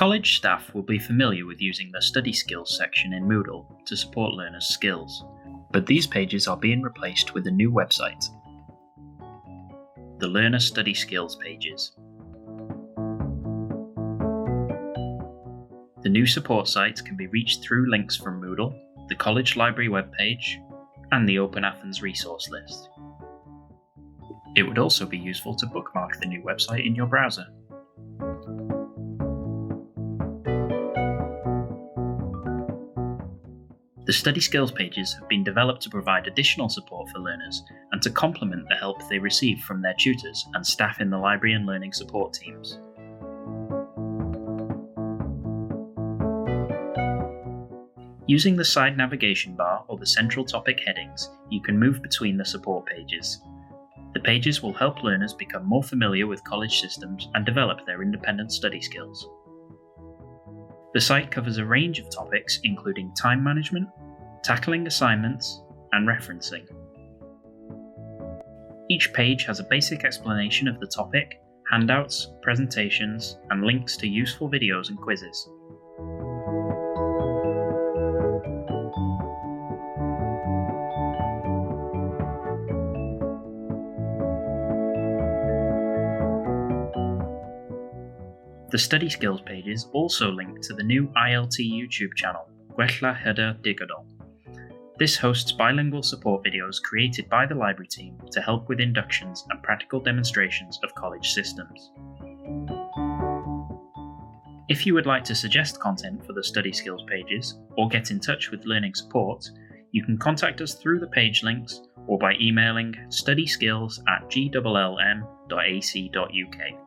College staff will be familiar with using the Study Skills section in Moodle to support learners' skills, but these pages are being replaced with a new website, the Learner Study Skills pages. The new support site can be reached through links from Moodle, the College Library webpage, and the Open Athens resource list. It would also be useful to bookmark the new website in your browser. The Study Skills pages have been developed to provide additional support for learners and to complement the help they receive from their tutors and staff in the library and learning support teams. Using the side navigation bar or the central topic headings, you can move between the support pages. The pages will help learners become more familiar with college systems and develop their independent study skills. The site covers a range of topics including time management, tackling assignments, and referencing. Each page has a basic explanation of the topic, handouts, presentations, and links to useful videos and quizzes. The Study Skills pages also link to the new ILT YouTube channel, Gwella Hyder Digodol. This hosts bilingual support videos created by the library team to help with inductions and practical demonstrations of college systems. If you would like to suggest content for the Study Skills pages or get in touch with learning support, you can contact us through the page links or by emailing studyskills@gllm.ac.uk.